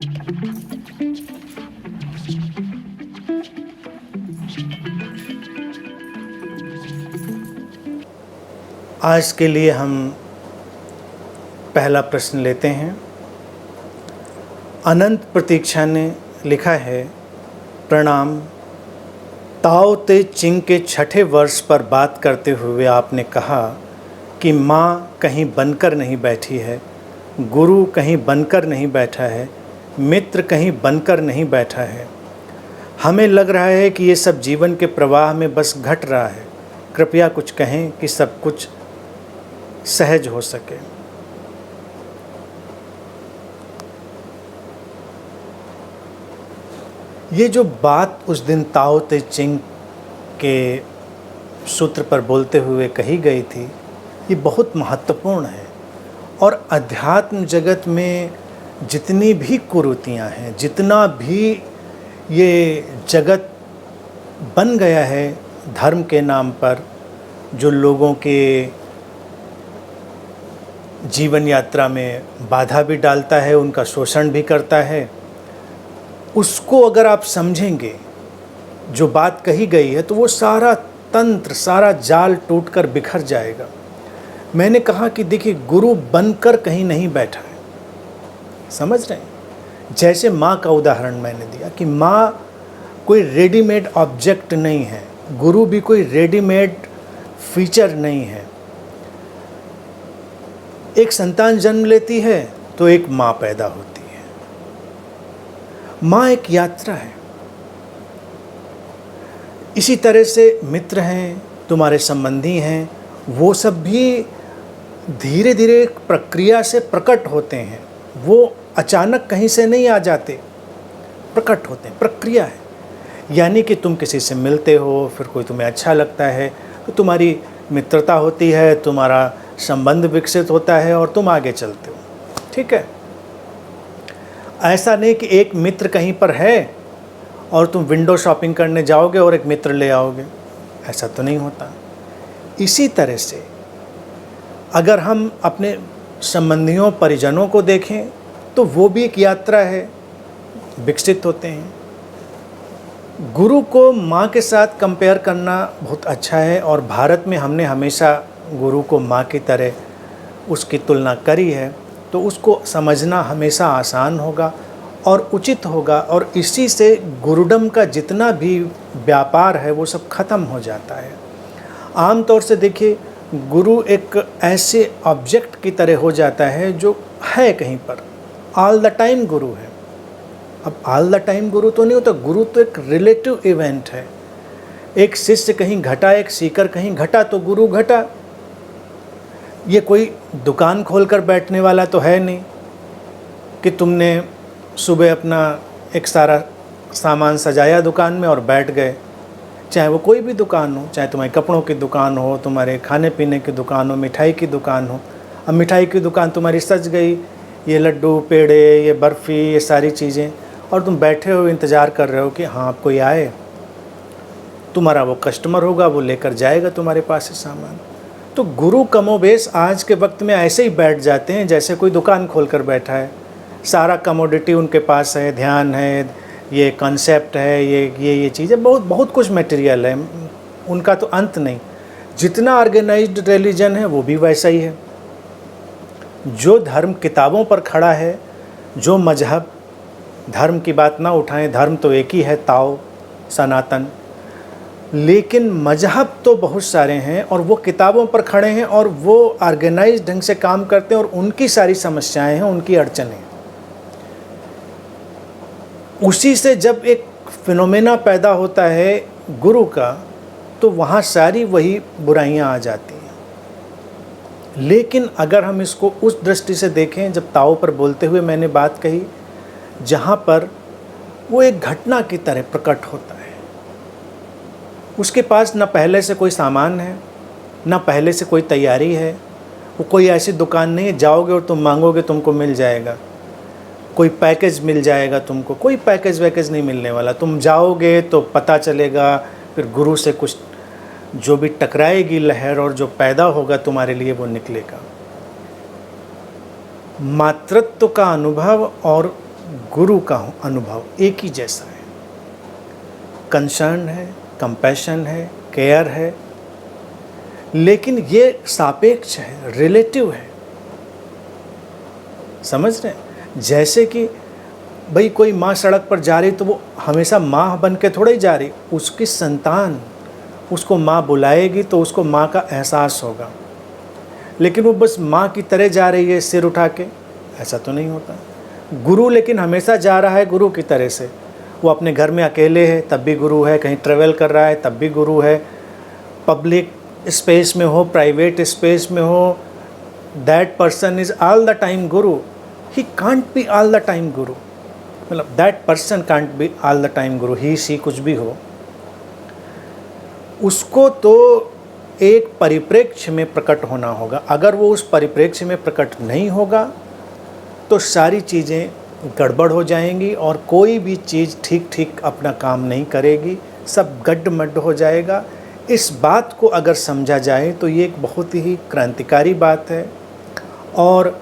आज के लिए हम पहला प्रश्न लेते हैं। अनंत प्रतीक्षा ने लिखा है, प्रणाम। ताओ ते चिंग के छठे वर्ष पर बात करते हुए आपने कहा कि माँ कहीं बनकर नहीं बैठी है, गुरु कहीं बनकर नहीं बैठा है, मित्र कहीं बनकर नहीं बैठा है। हमें लग रहा है कि ये सब जीवन के प्रवाह में बस घट रहा है। कृपया कुछ कहें कि सब कुछ सहज हो सके। ये जो बात उस दिन ताओ ते चिंग के सूत्र पर बोलते हुए कही गई थी, ये बहुत महत्वपूर्ण है। और अध्यात्म जगत में जितनी भी कुरीतियाँ हैं, जितना भी ये जगत बन गया है धर्म के नाम पर, जो लोगों के जीवन यात्रा में बाधा भी डालता है, उनका शोषण भी करता है, उसको अगर आप समझेंगे, जो बात कही गई है, तो वो सारा तंत्र, सारा जाल टूटकर बिखर जाएगा। मैंने कहा कि देखिए, गुरु बनकर कहीं नहीं बैठा है, समझ रहे हैं? जैसे माँ का उदाहरण मैंने दिया कि माँ कोई रेडीमेड ऑब्जेक्ट नहीं है, गुरु भी कोई रेडीमेड फीचर नहीं है। एक संतान जन्म लेती है तो एक माँ पैदा होती है। माँ एक यात्रा है। इसी तरह से मित्र हैं, तुम्हारे संबंधी हैं, वो सब भी धीरे धीरे प्रक्रिया से प्रकट होते हैं। वो अचानक कहीं से नहीं आ जाते, प्रकट होते हैं, प्रक्रिया है। यानी कि तुम किसी से मिलते हो, फिर कोई तुम्हें अच्छा लगता है तो तुम्हारी मित्रता होती है, तुम्हारा संबंध विकसित होता है और तुम आगे चलते हो। ठीक है? ऐसा नहीं कि एक मित्र कहीं पर है और तुम विंडो शॉपिंग करने जाओगे और एक मित्र ले आओगे, ऐसा तो नहीं होता। इसी तरह से अगर हम अपने संबंधियों, परिजनों को देखें तो वो भी एक यात्रा है, विकसित होते हैं। गुरु को माँ के साथ कंपेयर करना बहुत अच्छा है, और भारत में हमने हमेशा गुरु को माँ की तरह उसकी तुलना करी है, तो उसको समझना हमेशा आसान होगा और उचित होगा, और इसी से गुरुडम का जितना भी व्यापार है वो सब खत्म हो जाता है। आम तौर से देखिए, गुरु एक ऐसे ऑब्जेक्ट की तरह हो जाता है जो है कहीं पर, ऑल द टाइम गुरु है। अब ऑल द टाइम गुरु तो नहीं होता, गुरु तो एक रिलेटिव इवेंट है। एक शिष्य कहीं घटा, एक सीकर कहीं घटा, तो गुरु घटा। ये कोई दुकान खोलकर बैठने वाला तो है नहीं कि तुमने सुबह अपना एक सारा सामान सजाया दुकान में और बैठ गए। चाहे वो कोई भी दुकान हो, चाहे तुम्हारे कपड़ों की दुकान हो, तुम्हारे खाने पीने की दुकान हो, मिठाई की दुकान हो। अब मिठाई की दुकान तुम्हारी सज गई, ये लड्डू, पेड़े, ये बर्फ़ी, ये सारी चीज़ें, और तुम बैठे हो इंतज़ार कर रहे हो कि हाँ आप कोई आए, तुम्हारा वो कस्टमर होगा, वो लेकर जाएगा तुम्हारे पास से सामान। तो गुरु कमोबेश आज के वक्त में ऐसे ही बैठ जाते हैं जैसे कोई दुकान खोलकर बैठा है। सारा कमोडिटी उनके पास है, ध्यान है, ये कॉन्सेप्ट है, ये चीज़ें, बहुत कुछ मटेरियल है, उनका तो अंत नहीं। जितना ऑर्गेनाइज्ड रिलीजन है वो भी वैसा ही है। जो धर्म किताबों पर खड़ा है, जो मजहब, धर्म की बात ना उठाएं, धर्म तो एक ही है, ताओ, सनातन। लेकिन मजहब तो बहुत सारे हैं और वो किताबों पर खड़े हैं और वो ऑर्गेनाइज ढंग से काम करते हैं, और उनकी सारी समस्याएं हैं, उनकी अड़चनें। उसी से जब एक फिनोमेना पैदा होता है गुरु का, तो वहाँ सारी वही बुराइयाँ आ जाती हैं। लेकिन अगर हम इसको उस दृष्टि से देखें, जब ताओ पर बोलते हुए मैंने बात कही, जहाँ पर वो एक घटना की तरह प्रकट होता है। उसके पास न पहले से कोई सामान है, न पहले से कोई तैयारी है। वो कोई ऐसी दुकान नहीं है जाओगे और तुम मांगोगे तुमको मिल जाएगा, कोई पैकेज मिल जाएगा तुमको। कोई पैकेज वैकेज नहीं मिलने वाला। तुम जाओगे तो पता चलेगा, फिर गुरु से कुछ जो भी टकराएगी लहर और जो पैदा होगा तुम्हारे लिए वो निकलेगा। मातृत्व का अनुभव और गुरु का अनुभव एक ही जैसा है। कंसर्न है, कंपैशन है, केयर है, लेकिन ये सापेक्ष है, रिलेटिव है। समझ रहे हैं? जैसे कि भाई कोई माँ सड़क पर जा रही तो वो हमेशा माँ बन के थोड़ा ही जा रही, उसकी संतान उसको माँ बुलाएगी तो उसको माँ का एहसास होगा, लेकिन वो बस माँ की तरह जा रही है सिर उठा के, ऐसा तो नहीं होता। गुरु लेकिन हमेशा जा रहा है गुरु की तरह से। वो अपने घर में अकेले है तब भी गुरु है, कहीं ट्रेवल कर रहा है तब भी गुरु है, पब्लिक स्पेस में हो, प्राइवेट स्पेस में हो, that person is all the time guru. He can't be all the time guru, मतलब that person can't be all the time guru, he सी कुछ भी हो, उसको तो एक परिप्रेक्ष्य में प्रकट होना होगा। अगर वो उस परिप्रेक्ष्य में प्रकट नहीं होगा तो सारी चीज़ें गड़बड़ हो जाएंगी और कोई भी चीज़ ठीक ठीक अपना काम नहीं करेगी, सब गड्ढ-मड्ढ हो जाएगा। इस बात को अगर समझा जाए तो ये एक बहुत ही क्रांतिकारी बात है। और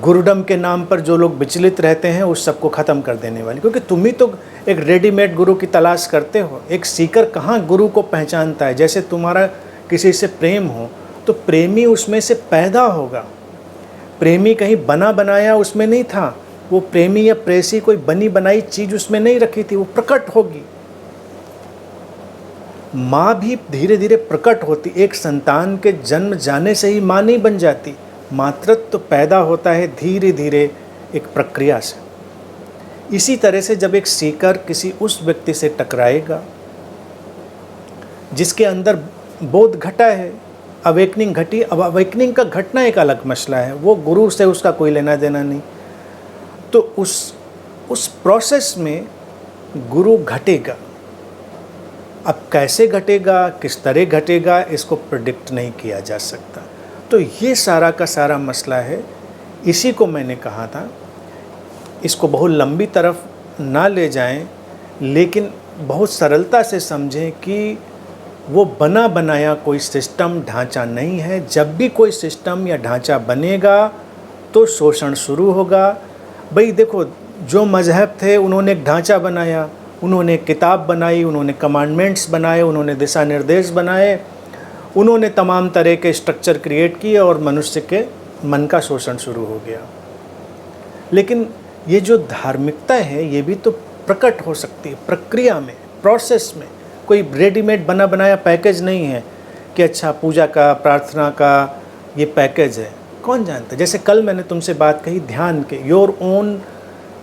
गुरुडम के नाम पर जो लोग विचलित रहते हैं उस सबको ख़त्म कर देने वाली, क्योंकि तुम ही तो एक रेडीमेड गुरु की तलाश करते हो। एक सीकर कहाँ गुरु को पहचानता है? जैसे तुम्हारा किसी से प्रेम हो तो प्रेमी उसमें से पैदा होगा, प्रेमी कहीं बना बनाया उसमें नहीं था, वो प्रेमी या प्रेसी कोई बनी बनाई चीज़ उसमें नहीं रखी थी, वो प्रकट होगी। माँ भी धीरे धीरे प्रकट होती, एक संतान के जन्म जाने से ही माँ नहीं बन जाती, मातृत्व तो पैदा होता है धीरे धीरे एक प्रक्रिया से। इसी तरह से जब एक सीकर किसी उस व्यक्ति से टकराएगा जिसके अंदर बोध घटा है, अवेकनिंग घटी, अब अवेकनिंग का घटना एक अलग मसला है, वो गुरु से उसका कोई लेना देना नहीं, तो उस प्रोसेस में गुरु घटेगा। अब कैसे घटेगा, किस तरह घटेगा, इसको प्रेडिक्ट नहीं किया जा सकता। तो ये सारा का सारा मसला है। इसी को मैंने कहा था, इसको बहुत लंबी तरफ ना ले जाएं, लेकिन बहुत सरलता से समझें कि वो बना बनाया कोई सिस्टम ढांचा नहीं है। जब भी कोई सिस्टम या ढांचा बनेगा तो शोषण शुरू होगा। भाई देखो, जो मज़हब थे उन्होंने एक ढांचा बनाया, उन्होंने किताब बनाई, उन्होंने कमांडमेंट्स बनाए, उन्होंने दिशा निर्देश बनाए, उन्होंने तमाम तरह के स्ट्रक्चर क्रिएट किए और मनुष्य के मन का शोषण शुरू हो गया। लेकिन ये जो धार्मिकता है ये भी तो प्रकट हो सकती है प्रक्रिया में, प्रोसेस में। कोई रेडीमेड बना बनाया पैकेज नहीं है कि अच्छा पूजा का, प्रार्थना का ये पैकेज है, कौन जानता है। जैसे कल मैंने तुमसे बात कही ध्यान के, your own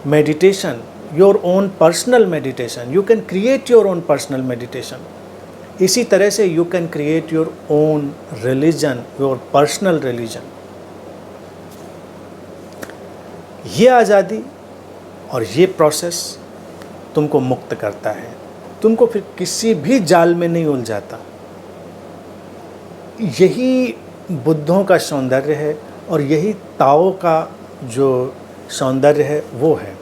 meditation, your own personal meditation, you can create your own personal meditation. इसी तरह से you can create your own religion, your personal religion. ये आज़ादी और ये प्रोसेस तुमको मुक्त करता है, तुमको फिर किसी भी जाल में नहीं उलझाता। यही बुद्धों का सौंदर्य है और यही ताओ का जो सौंदर्य है वो है।